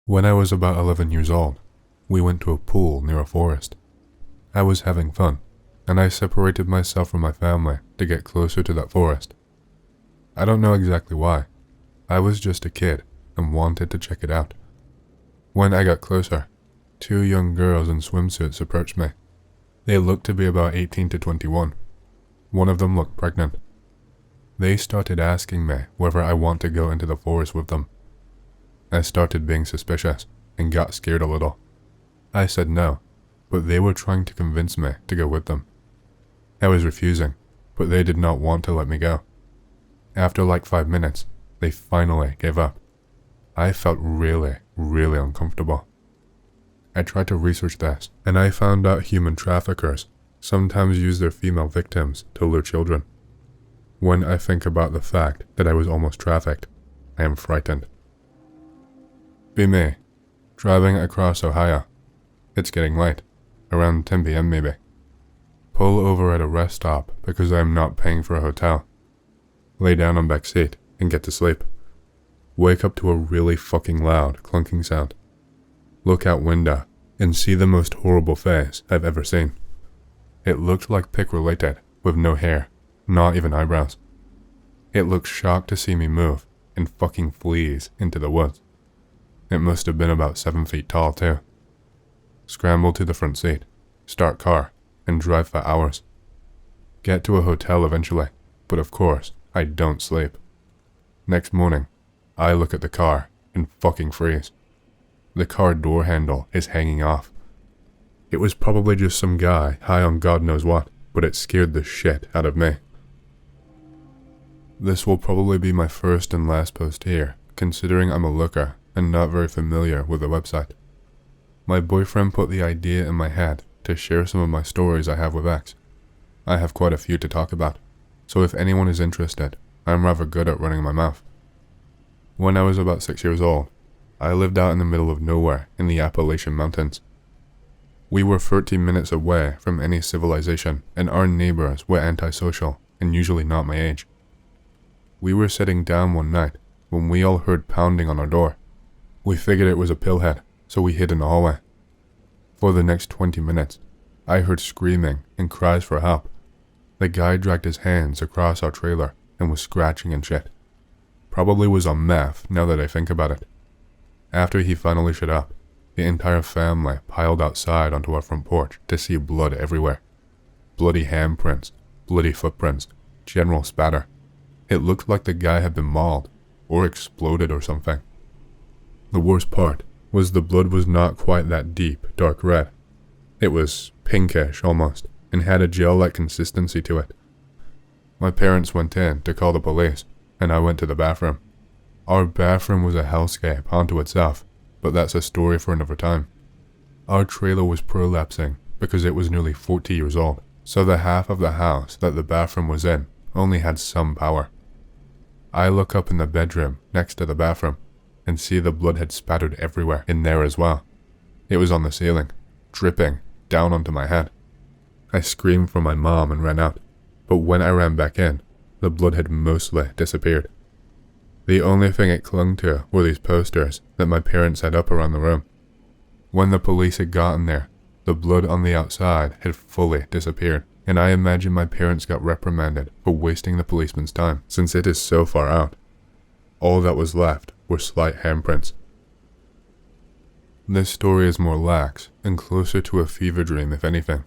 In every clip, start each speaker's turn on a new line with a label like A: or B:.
A: When I was about 11 years old, we went to a pool near a forest. I was having fun, and I separated myself from my family to get closer to that forest. I don't know exactly why. I was just a kid and wanted to check it out. When I got closer, two young girls in swimsuits approached me. They looked to be about 18 to 21. One of them looked pregnant. They started asking me whether I want to go into the forest with them. I started being suspicious and got scared a little. I said no, but they were trying to convince me to go with them. I was refusing, but they did not want to let me go. After like 5 minutes, they finally gave up. I felt really uncomfortable. I tried to research this, and I found out human traffickers sometimes use their female victims to lure children. When I think about the fact that I was almost trafficked, I am frightened. Be me, driving across Ohio. It's getting late, around 10 p.m. maybe. Pull over at a rest stop because I am not paying for a hotel. Lay down on back seat and get to sleep. Wake up to a really fucking loud clunking sound. Look out window and see the most horrible face I've ever seen. It looked like pig related, with no hair, not even eyebrows. It looked shocked to see me move and fucking flees into the woods. It must have been about 7 feet tall too. Scramble to the front seat, start car, and drive for hours. Get to a hotel eventually, but of course, I don't sleep. Next morning, I look at the car and fucking freeze. The car door handle is hanging off. It was probably just some guy high on God knows what, but it scared the shit out of me. This will probably be my first and last post here, considering I'm a looker and not very familiar with the website. My boyfriend put the idea in my head to share some of my stories I have with X. I have quite a few to talk about, so if anyone is interested, I'm rather good at running my mouth. When I was about 6 years old, I lived out in the middle of nowhere in the Appalachian Mountains. We were 13 minutes away from any civilization, and our neighbors were antisocial and usually not my age. We were sitting down one night when we all heard pounding on our door. We figured it was a pillhead, so we hid in the hallway. For the next 20 minutes, I heard screaming and cries for help. The guy dragged his hands across our trailer and was scratching and shit. Probably was on meth now that I think about it. After he finally shut up, the entire family piled outside onto our front porch to see blood everywhere. Bloody handprints, bloody footprints, general spatter. It looked like the guy had been mauled or exploded or something. The worst part was the blood was not quite that deep, dark red. It was pinkish almost, and had a gel-like consistency to it. My parents went in to call the police, and I went to the bathroom. Our bathroom was a hellscape unto itself, but that's a story for another time. Our trailer was prolapsing because it was nearly 40 years old, so the half of the house that the bathroom was in only had some power. I look up in the bedroom next to the bathroom and see the blood had spattered everywhere in there as well. It was on the ceiling, dripping down onto my head. I screamed for my mom and ran out, but when I ran back in, the blood had mostly disappeared. The only thing it clung to were these posters that my parents had up around the room. When the police had gotten there, the blood on the outside had fully disappeared, and I imagine my parents got reprimanded for wasting the policeman's time, since it is so far out. All that was left were slight handprints. This story is more lax and closer to a fever dream if anything.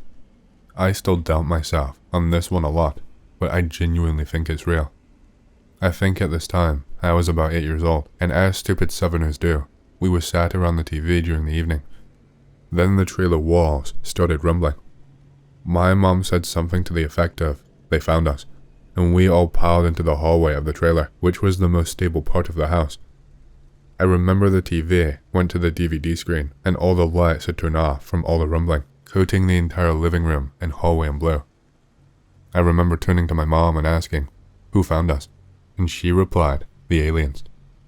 A: I still doubt myself on this one a lot, but I genuinely think it's real. I think at this time, I was about 8 years old, and as stupid Southerners do, we were sat around the TV during the evening. Then the trailer walls started rumbling. My mom said something to the effect of, "They found us," and we all piled into the hallway of the trailer, which was the most stable part of the house. I remember the TV went to the DVD screen, and all the lights had turned off from all the rumbling, coating the entire living room and hallway in blue. I remember turning to my mom and asking, "Who found us?" And she replied, "The aliens."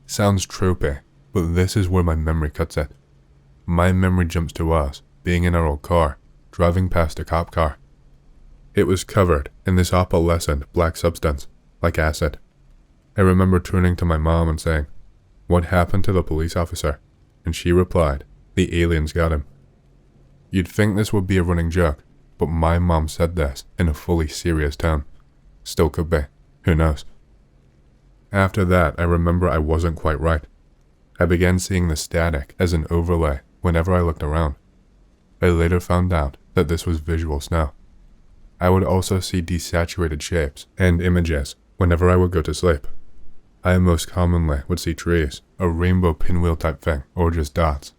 A: Sounds tropey, but this is where my memory cuts it. My memory jumps to us being in our old car, driving past a cop car. It was covered in this opalescent black substance, like acid. I remember turning to my mom and saying, "What happened to the police officer?" and she replied, "The aliens got him." You'd think this would be a running joke, but my mom said this in a fully serious tone. Still could be, who knows. After that, I remember I wasn't quite right. I began seeing the static as an overlay whenever I looked around. I later found out that this was visual snow. I would also see desaturated shapes and images whenever I would go to sleep. I most commonly would see trees, a rainbow pinwheel type thing, or just dots.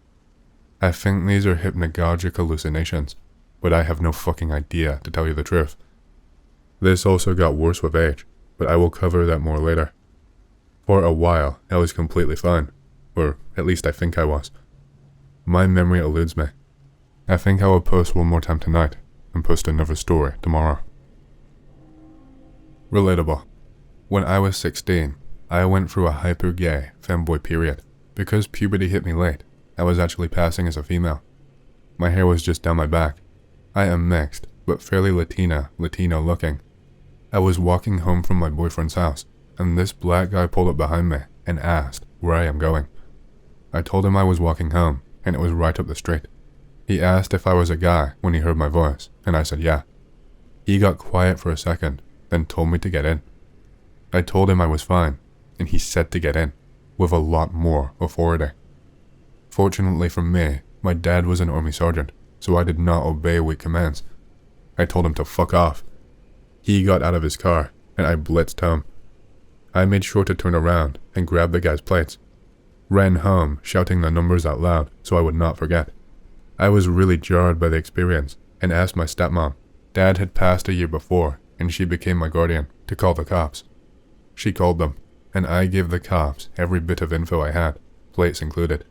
A: I think these are hypnagogic hallucinations, but I have no fucking idea, to tell you the truth. This also got worse with age, but I will cover that more later. For a while, I was completely fine, or at least I think I was. My memory eludes me. I think I will post one more time tonight, and post another story tomorrow. Relatable. When I was 16, I went through a hyper-gay femboy period. Because puberty hit me late, I was actually passing as a female. My hair was just down my back. I am mixed, but fairly Latino looking. I was walking home from my boyfriend's house, and this black guy pulled up behind me and asked where I am going. I told him I was walking home, and it was right up the street. He asked if I was a guy when he heard my voice, and I said yeah. He got quiet for a second, then told me to get in. I told him I was fine, and he said to get in, with a lot more authority. Fortunately for me, my dad was an army sergeant, so I did not obey weak commands. I told him to fuck off. He got out of his car, and I blitzed home. I made sure to turn around and grab the guy's plates. Ran home, shouting the numbers out loud so I would not forget. I was really jarred by the experience, and asked my stepmom. Dad had passed a year before, and she became my guardian, to call the cops. She called them, and I gave the cops every bit of info I had, plates included.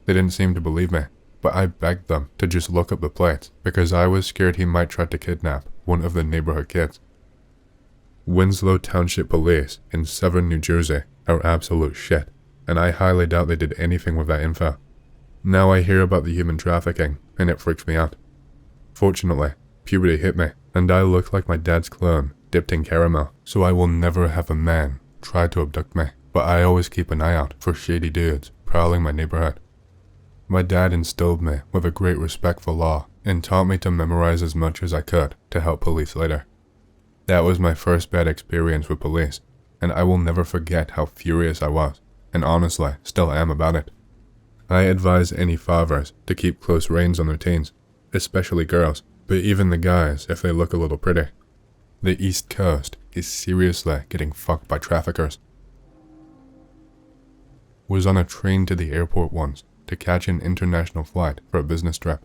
A: They didn't seem to believe me, but I begged them to just look up the plates because I was scared he might try to kidnap one of the neighborhood kids. Winslow Township Police in southern New Jersey are absolute shit, and I highly doubt they did anything with that info. Now I hear about the human trafficking, and it freaks me out. Fortunately, puberty hit me, and I look like my dad's clone, dipped in caramel, so I will never have a man try to abduct me, but I always keep an eye out for shady dudes prowling my neighborhood. My dad instilled me with a great respect for law, and taught me to memorize as much as I could to help police later. That was my first bad experience with police, and I will never forget how furious I was, and honestly, still am about it. I advise any fathers to keep close reins on their teens, especially girls, but even the guys if they look a little pretty. The East Coast is seriously getting fucked by traffickers. Was on a train to the airport once to catch an international flight for a business trip.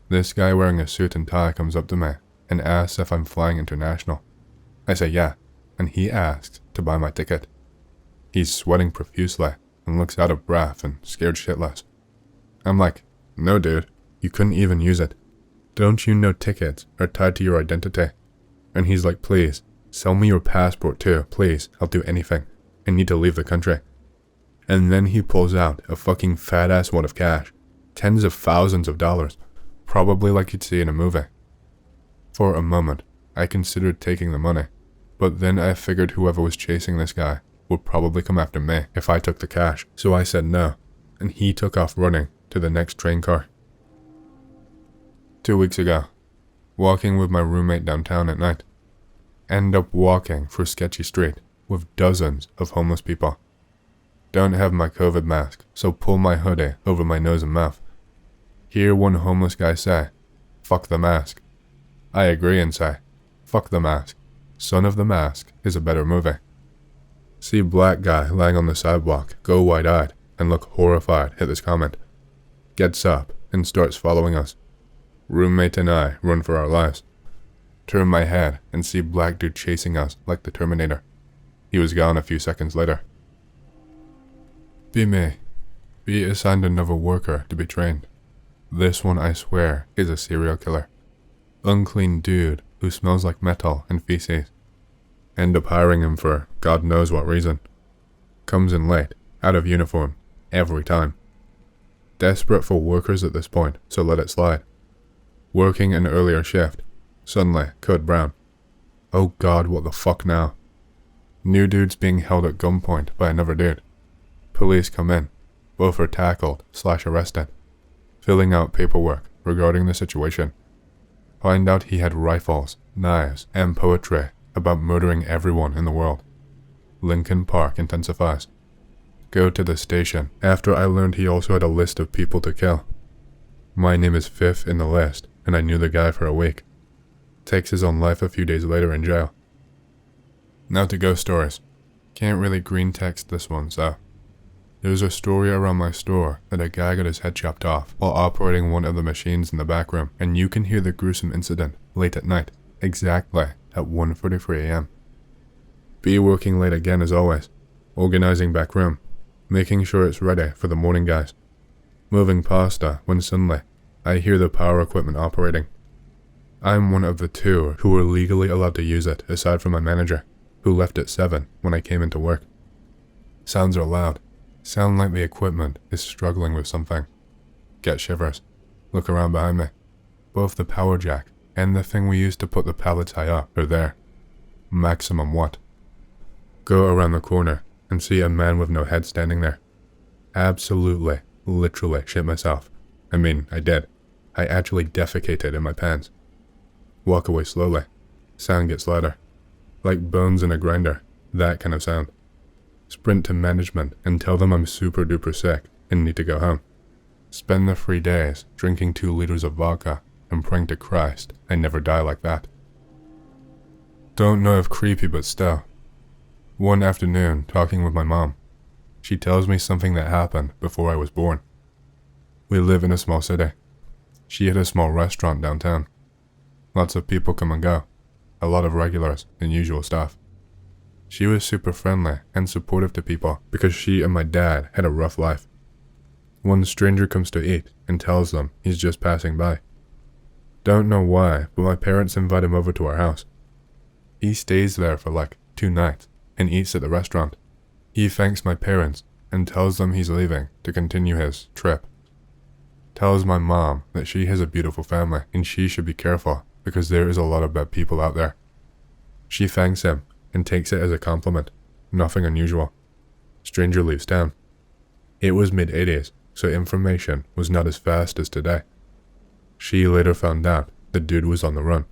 A: This guy wearing a suit and tie comes up to me and asks if I'm flying international. I say yeah, and he asks to buy my ticket. He's sweating profusely and looks out of breath and scared shitless. I'm like, no dude, you couldn't even use it. Don't you know tickets are tied to your identity? And he's like, please, sell me your passport too, please, I'll do anything. I need to leave the country. And then he pulls out a fucking fat ass wad of cash, tens of thousands of dollars, probably like you'd see in a movie. For a moment, I considered taking the money, but then I figured whoever was chasing this guy would probably come after me if I took the cash, so I said no, and he took off running to the next train car. 2 weeks ago, walking with my roommate downtown at night, end up walking through sketchy street with dozens of homeless people. Don't have my COVID mask, so pull my hoodie over my nose and mouth. Hear one homeless guy say, fuck the mask. I agree and say, fuck the mask. Son of the Mask is a better movie. See black guy lying on the sidewalk, go wide-eyed, and look horrified at this comment. Gets up and starts following us. Roommate and I run for our lives. Turn my head and see black dude chasing us like the Terminator. He was gone a few seconds later. Be me. Be assigned another worker to be trained. This one, I swear, is a serial killer. Unclean dude who smells like metal and feces. End up hiring him for God knows what reason. Comes in late, out of uniform, every time. Desperate for workers at this point, so let it slide. Working an earlier shift. Suddenly, code brown. Oh God, what the fuck now? New dude's being held at gunpoint by another dude. Police come in, Both are tackled/arrested, filling out paperwork regarding the situation. Find out he had rifles, knives, and poetry about murdering everyone in the world. Lincoln Park intensifies. Go to the station after I learned he also had a list of people to kill. My name is 5th in the list, and I knew the guy for a week. Takes his own life a few days later in jail. Now to ghost stories. Can't really green text this one, so. There's a story around my store that a guy got his head chopped off while operating one of the machines in the back room, and you can hear the gruesome incident late at night, exactly at 1:43 a.m. Be working late again as always, organizing back room, making sure it's ready for the morning guys. Moving pasta when suddenly I hear the power equipment operating. I'm one of the 2 who were legally allowed to use it aside from my manager, who left at 7 when I came into work. Sounds are loud. Sound like the equipment is struggling with something. Get shivers. Look around behind me. Both the power jack and the thing we used to put the pallets high up are there. Maximum watt. Go around the corner and see a man with no head standing there. Absolutely, literally shit myself. I mean, I did. I actually defecated in my pants. Walk away slowly. Sound gets louder. Like bones in a grinder, that kind of sound. Sprint to management and tell them I'm super duper sick and need to go home. Spend the 3 days drinking 2 liters of vodka and praying to Christ I never die like that. Don't know if creepy, but still. One afternoon, talking with my mom, she tells me something that happened before I was born. We live in a small city. She had a small restaurant downtown. Lots of people come and go. A lot of regulars and usual stuff. She was super friendly and supportive to people because she and my dad had a rough life. One stranger comes to eat and tells them he's just passing by. Don't know why, but my parents invite him over to our house. He stays there for like 2 nights and eats at the restaurant. He thanks my parents and tells them he's leaving to continue his trip. Tells my mom that she has a beautiful family and she should be careful because there is a lot of bad people out there. She thanks him and takes it as a compliment, nothing unusual. Stranger leaves town. It was mid-80s, so information was not as fast as today. She later found out the dude was on the run.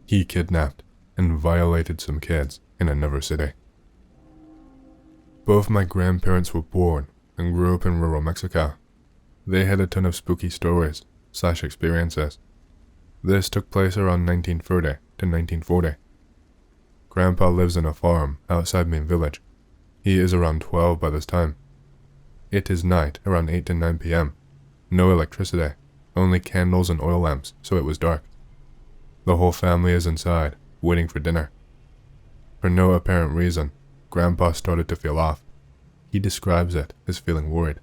A: He kidnapped and violated some kids in another city. Both my grandparents were born and grew up in rural Mexico. They had a ton of spooky stories/experiences. This took place around 1930 to 1940. Grandpa lives in a farm outside main village. He is around 12 by this time. It is night around 8 to 9 p.m. No electricity, only candles and oil lamps, so it was dark. The whole family is inside, waiting for dinner. For no apparent reason, Grandpa started to feel off. He describes it as feeling worried.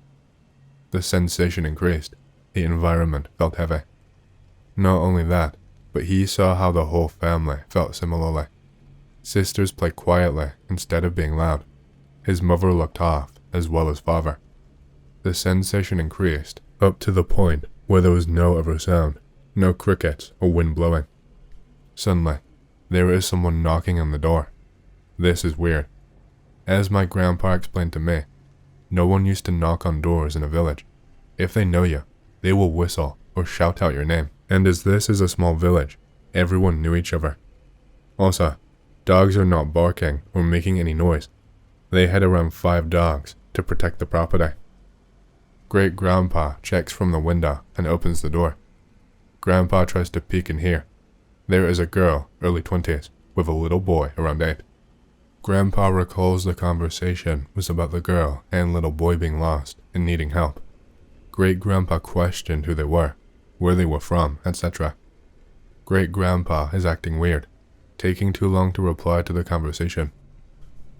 A: The sensation increased. The environment felt heavy. Not only that, but he saw how the whole family felt similarly. Sisters played quietly instead of being loud. His mother looked off, as well as father. The sensation increased, up to the point where there was no other sound, no crickets or wind blowing. Suddenly, there is someone knocking on the door. This is weird. As my grandpa explained to me, no one used to knock on doors in a village. If they know you, they will whistle or shout out your name. And as this is a small village, everyone knew each other. Also, dogs are not barking or making any noise. They had around 5 dogs to protect the property. Great-grandpa checks from the window and opens the door. Grandpa tries to peek in here. There is a girl, early 20s, with a little boy around 8. Grandpa recalls the conversation was about the girl and little boy being lost and needing help. Great-grandpa questioned who they were, where they were from, etc. Great-grandpa is acting weird, taking too long to reply to the conversation.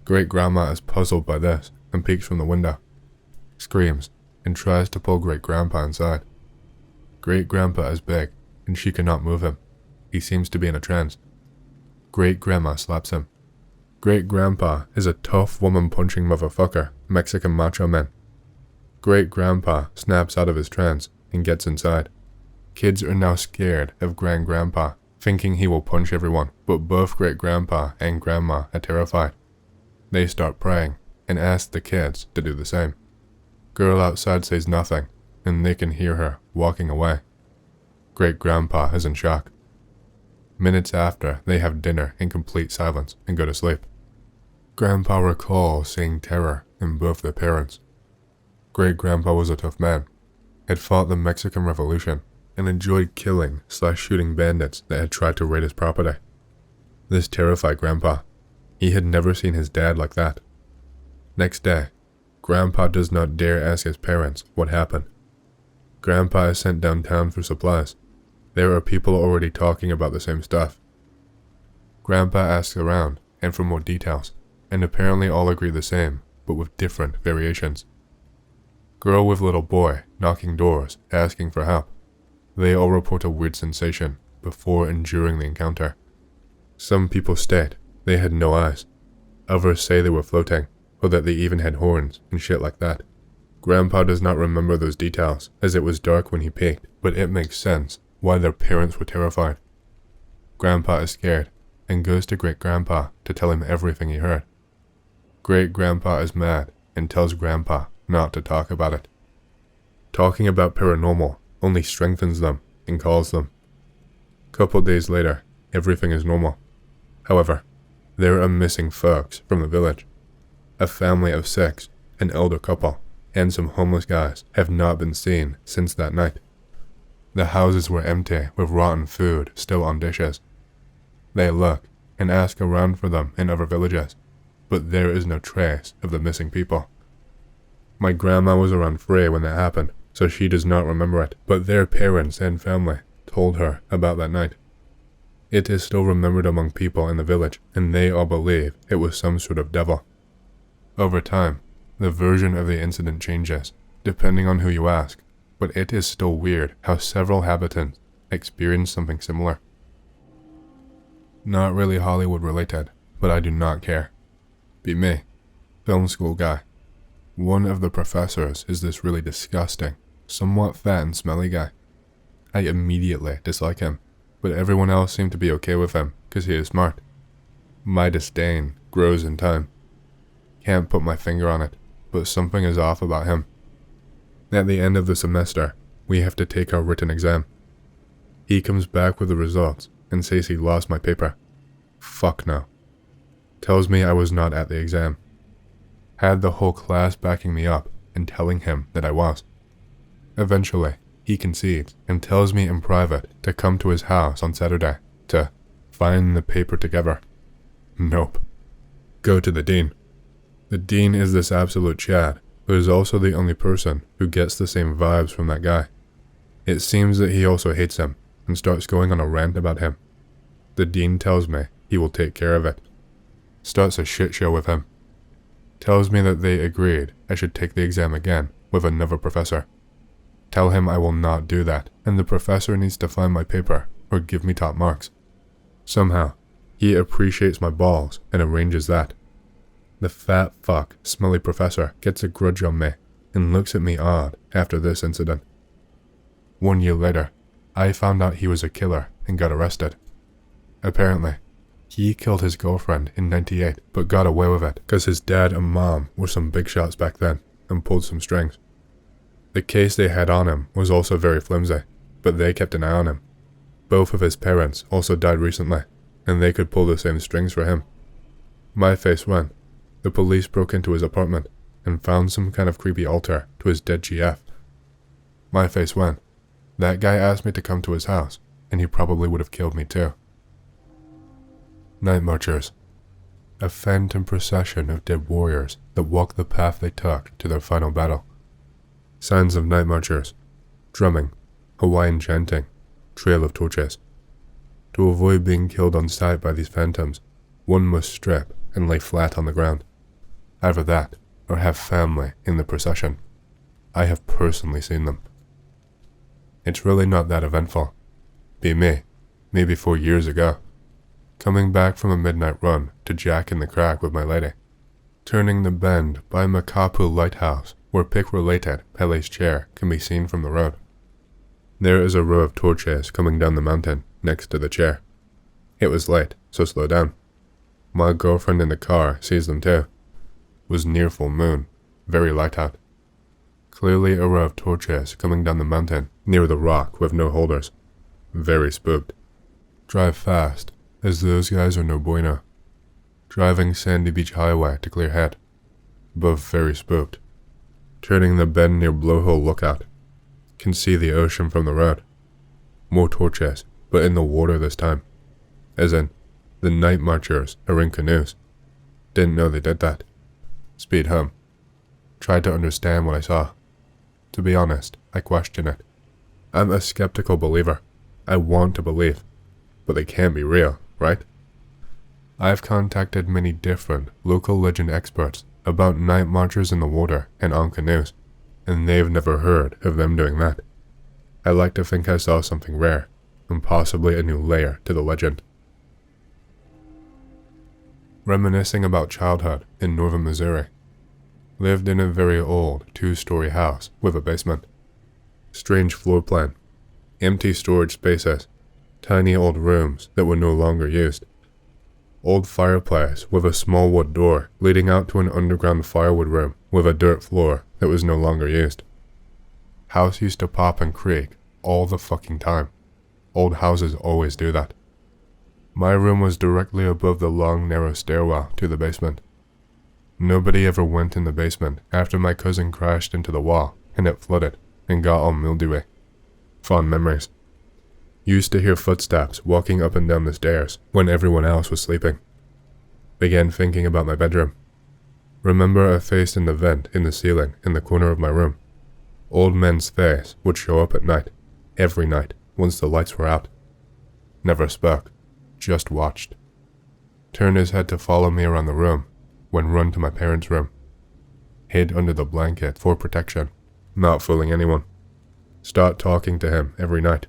A: Great-grandma is puzzled by this and peeks from the window, screams, and tries to pull Great-grandpa inside. Great-grandpa is big, and she cannot move him. He seems to be in a trance. Great-grandma slaps him. Great-grandpa is a tough woman-punching motherfucker, Mexican macho man. Great-grandpa snaps out of his trance and gets inside. Kids are now scared of Grand-grandpa, thinking he will punch everyone, but both Great-grandpa and Grandma are terrified. They start praying and ask the kids to do the same. Girl outside says nothing, and they can hear her walking away. Great-grandpa is in shock. Minutes after, they have dinner in complete silence and go to sleep. Grandpa recalls seeing terror in both their parents. Great-grandpa was a tough man, had fought the Mexican Revolution, and enjoyed killing/shooting bandits that had tried to raid his property. This terrified Grandpa. He had never seen his dad like that. Next day, Grandpa does not dare ask his parents what happened. Grandpa is sent downtown for supplies. There are people already talking about the same stuff. Grandpa asks around and for more details, and apparently all agree the same, but with different variations. Girl with little boy knocking doors, asking for help. They all report a weird sensation before and during the encounter. Some people state they had no eyes. Others say they were floating, or that they even had horns and shit like that. Grandpa does not remember those details, as it was dark when he peeked, but it makes sense why their parents were terrified. Grandpa is scared, and goes to Great-grandpa to tell him everything he heard. Great-grandpa is mad, and tells Grandpa not to talk about it. Talking about paranormal only strengthens them and calls them. Couple days later, everything is normal. However, there are missing folks from the village. A family of 6, an elder couple, and some homeless guys have not been seen since that night. The houses were empty with rotten food still on dishes. They look and ask around for them in other villages, but there is no trace of the missing people. My grandma was around 3 when that happened, so she does not remember it, but their parents and family told her about that night. It is still remembered among people in the village, and they all believe it was some sort of devil. Over time, the version of the incident changes, depending on who you ask, but it is still weird how several habitants experience something similar. Not really Hollywood related, but I do not care. Be me, film school guy. One of the professors is this really disgusting, somewhat fat and smelly guy. I immediately dislike him, but everyone else seemed to be okay with him because he is smart. My disdain grows in time. Can't put my finger on it, but something is off about him. At the end of the semester, we have to take our written exam. He comes back with the results and says he lost my paper. Fuck no. Tells me I was not at the exam. Had the whole class backing me up and telling him that I was. Eventually, he concedes and tells me in private to come to his house on Saturday to find the paper together. Nope. Go to the dean. The dean is this absolute Chad, who is also the only person who gets the same vibes from that guy. It seems that he also hates him and starts going on a rant about him. The dean tells me he will take care of it. Starts a shit show with him. Tells me that they agreed I should take the exam again with another professor. Tell him I will not do that, and the professor needs to find my paper or give me top marks. Somehow, he appreciates my balls and arranges that. The fat fuck, smelly professor gets a grudge on me and looks at me odd after this incident. 1 year later, I found out he was a killer and got arrested. Apparently, he killed his girlfriend in '98 but got away with it because his dad and mom were some big shots back then and pulled some strings. The case they had on him was also very flimsy, but they kept an eye on him. Both of his parents also died recently, and they could pull the same strings for him. My face went. The police broke into his apartment and found some kind of creepy altar to his dead GF. My face went. That guy asked me to come to his house, and he probably would have killed me too. Night marchers. A phantom procession of dead warriors that walk the path they took to their final battle. Signs of night marchers. Drumming, Hawaiian chanting, trail of torches. To avoid being killed on sight by these phantoms, one must strip and lay flat on the ground. Either that, or have family in the procession. I have personally seen them. It's really not that eventful. Be me, maybe 4 years ago. Coming back from a midnight run to Jack in the Crack with my lady. Turning the bend by Makapu Lighthouse, where pic-related Pele's chair can be seen from the road. There is a row of torches coming down the mountain next to the chair. It was late, so slow down. My girlfriend in the car sees them too. Was near full moon, very light out. Clearly a row of torches coming down the mountain near the rock with no holders. Very spooked. Drive fast, as those guys are no bueno. Driving Sandy Beach Highway to clear head. Both very spooked. Turning the bend near Blowhole Lookout. Can see the ocean from the road. More torches, but in the water this time. As in, the night marchers are in canoes. Didn't know they did that. Speed home. Tried to understand what I saw. To be honest, I question it. I'm a skeptical believer. I want to believe. But they can't be real, right? I've contacted many different local legend experts about night marchers in the water and on canoes, and they've never heard of them doing that. I like to think I saw something rare, and possibly a new layer to the legend. Reminiscing about childhood in northern Missouri. Lived in a very old 2-story house with a basement. Strange floor plan. Empty storage spaces. Tiny old rooms that were no longer used. Old fireplace with a small wood door leading out to an underground firewood room with a dirt floor that was no longer used. House used to pop and creak all the fucking time. Old houses always do that. My room was directly above the long narrow stairwell to the basement. Nobody ever went in the basement after my cousin crashed into the wall and it flooded and got all mildewy. Fond memories. Used to hear footsteps walking up and down the stairs when everyone else was sleeping. Began thinking about my bedroom. Remember a face in the vent in the ceiling in the corner of my room. Old man's face would show up at night, every night, once the lights were out. Never spoke, just watched. Turned his head to follow me around the room, when run to my parents' room. Hid under the blanket for protection, not fooling anyone. Start talking to him every night.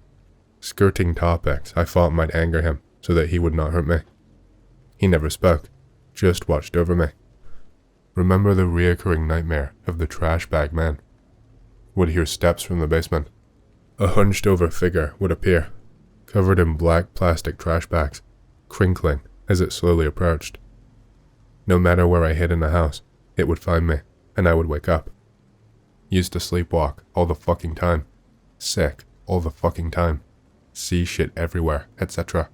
A: Skirting topics I thought might anger him so that he would not hurt me. He never spoke, just watched over me. Remember the reoccurring nightmare of the trash bag man. Would hear steps from the basement. A hunched over figure would appear, covered in black plastic trash bags, crinkling as it slowly approached. No matter where I hid in the house, it would find me, and I would wake up. Used to sleepwalk all the fucking time. Sick all the fucking time. See shit everywhere, etc.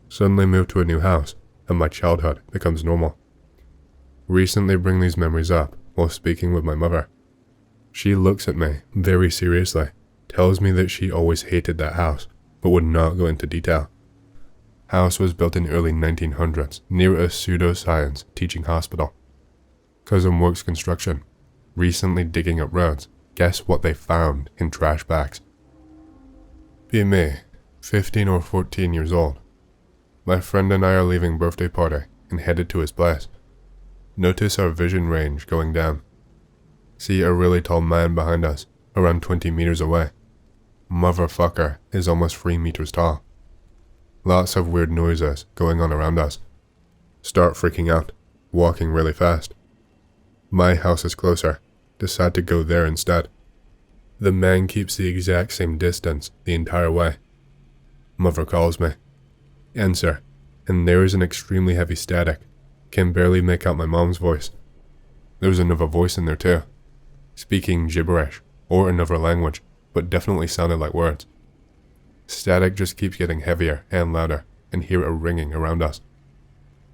A: Suddenly moved to a new house, and my childhood becomes normal. Recently bring these memories up while speaking with my mother. She looks at me very seriously, tells me that she always hated that house, but would not go into detail. House was built in early 1900s near a pseudoscience teaching hospital. Cousin works construction, recently digging up roads. Guess what they found in trash bags? Be me, 15 or 14 years old. My friend and I are leaving birthday party and headed to his place. Notice our vision range going down. See a really tall man behind us, around 20 meters away. Motherfucker is almost 3 meters tall. Lots of weird noises going on around us. Start freaking out, walking really fast. My house is closer. Decide to go there instead. The man keeps the exact same distance the entire way. Mother calls me. Answer, and there is an extremely heavy static. Can barely make out my mom's voice. There's another voice in there too, speaking gibberish or another language, but definitely sounded like words. Static just keeps getting heavier and louder, and hear a ringing around us.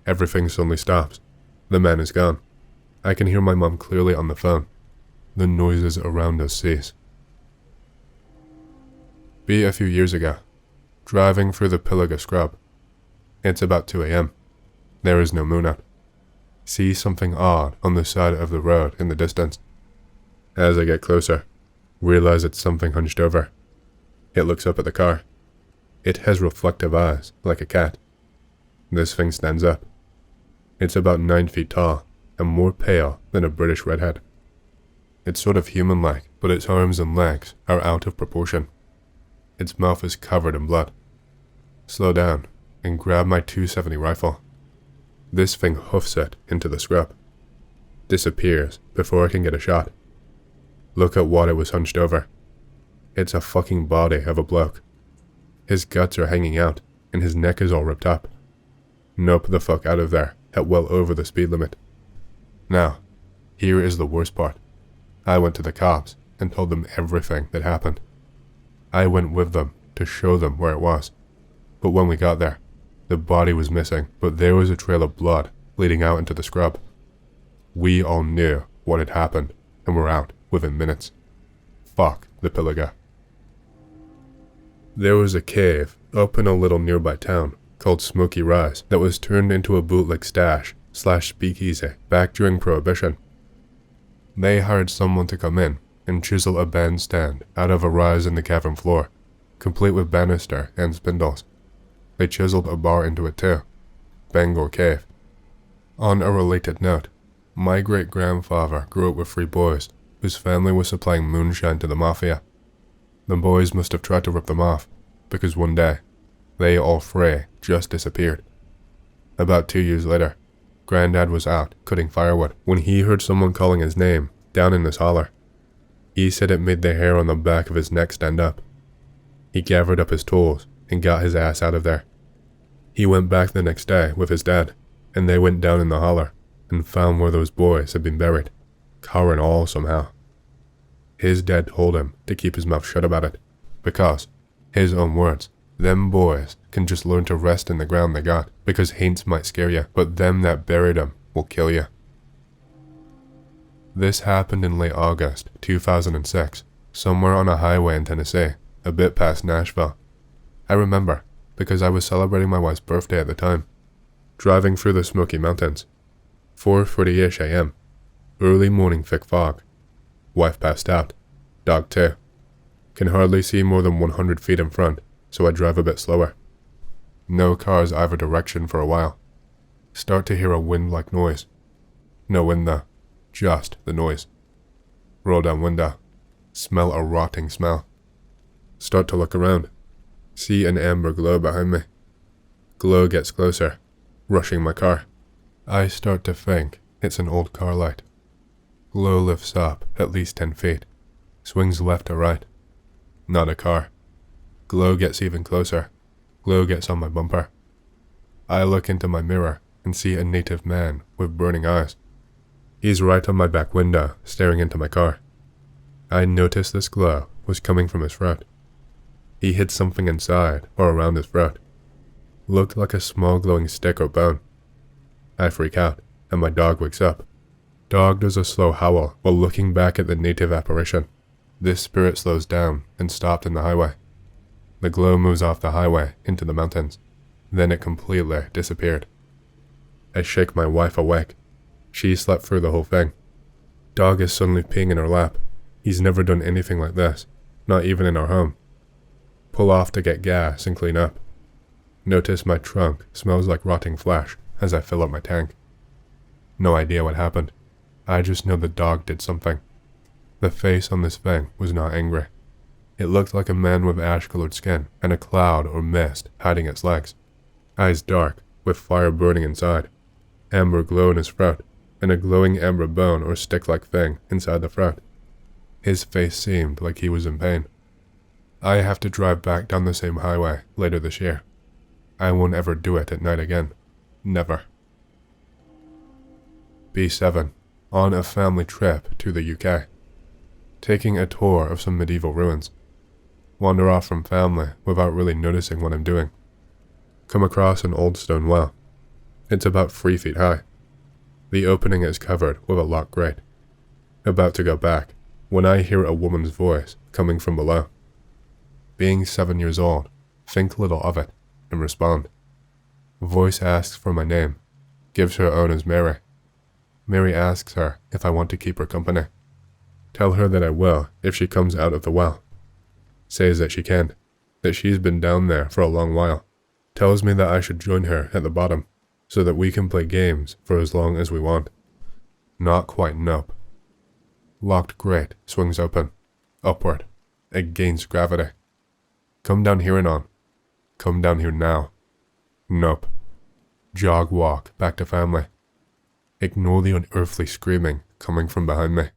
A: Everything suddenly stops. The man is gone. I can hear my mom clearly on the phone. The noises around us cease. Be a few years ago, driving through the Pilliga scrub. It's about 2 a.m. There is no moon out. See something odd on the side of the road in the distance. As I get closer, realize it's something hunched over. It looks up at the car. It has reflective eyes, like a cat. This thing stands up. It's about 9 feet tall, and more pale than a British redhead. It's sort of human-like, but its arms and legs are out of proportion. Its mouth is covered in blood. Slow down, and grab my .270 rifle. This thing hoofs it into the scrub. Disappears before I can get a shot. Look at what it was hunched over. It's a fucking body of a bloke. His guts are hanging out, and his neck is all ripped up. Nope the fuck out of there at well over the speed limit. Now, here is the worst part. I went to the cops and told them everything that happened. I went with them to show them where it was. But when we got there, the body was missing, but there was a trail of blood leading out into the scrub. We all knew what had happened and were out within minutes. Fuck the Pilliga. There was a cave up in a little nearby town called Smoky Rise that was turned into a bootleg stash/speakeasy back during Prohibition. They hired someone to come in and chisel a bandstand out of a rise in the cavern floor, complete with banister and spindles. They chiseled a bar into it too. Bangor Cave. On a related note, my great-grandfather grew up with 3 boys whose family was supplying moonshine to the mafia. The boys must have tried to rip them off, because one day, they all 3 just disappeared. About 2 years later, Granddad was out cutting firewood when he heard someone calling his name down in this holler. He said it made the hair on the back of his neck stand up. He gathered up his tools and got his ass out of there. He went back the next day with his dad, and they went down in the holler and found where those boys had been buried, car and all somehow. His dad told him to keep his mouth shut about it, because, his own words, them boys can just learn to rest in the ground they got, because haints might scare you, but them that buried 'em will kill you. This happened in late August 2006, somewhere on a highway in Tennessee, a bit past Nashville. I remember, because I was celebrating my wife's birthday at the time. Driving through the Smoky Mountains. 4:30ish a.m. Early morning thick fog. Wife passed out. Dog too. Can hardly see more than 100 feet in front, so I drive a bit slower. No cars either direction for a while. Start to hear a wind-like noise. No wind though, just the noise. Roll down window. Smell a rotting smell. Start to look around. See an amber glow behind me. Glow gets closer, rushing my car. I start to think it's an old car light. Glow lifts up at least 10 feet, swings left to right. Not a car. Glow gets even closer. Glow gets on my bumper. I look into my mirror and see a native man with burning eyes. He's right on my back window, staring into my car. I noticed this glow was coming from his throat. He hid something inside or around his throat. Looked like a small glowing stick or bone. I freak out, and my dog wakes up. Dog does a slow howl while looking back at the native apparition. This spirit slows down and stopped in the highway. The glow moves off the highway into the mountains. Then it completely disappeared. I shake my wife awake. She slept through the whole thing. Dog is suddenly peeing in her lap. He's never done anything like this, not even in our home. Pull off to get gas and clean up. Notice my trunk smells like rotting flesh as I fill up my tank. No idea what happened. I just know the dog did something. The face on this thing was not angry. It looked like a man with ash-colored skin and a cloud or mist hiding its legs. Eyes dark, with fire burning inside. Amber glow in his throat, and a glowing amber bone or stick-like thing inside the throat. His face seemed like he was in pain. I have to drive back down the same highway later this year. I won't ever do it at night again. Never. B7. On a family trip to the UK. Taking a tour of some medieval ruins. Wander off from family without really noticing what I'm doing. Come across an old stone well. It's about 3 feet high. The opening is covered with a locked grate. About to go back, when I hear a woman's voice coming from below. Being 7 years old, think little of it, and respond. Voice asks for my name, gives her own as Mary. Mary asks her if I want to keep her company. Tell her that I will if she comes out of the well. Says that she can, that she's been down there for a long while. Tells me that I should join her at the bottom, so that we can play games for as long as we want. Not quite nope. Locked grate swings open, upward, against gravity. Come down here and on. Come down here now. Nope. Jog walk back to family. Ignore the unearthly screaming coming from behind me.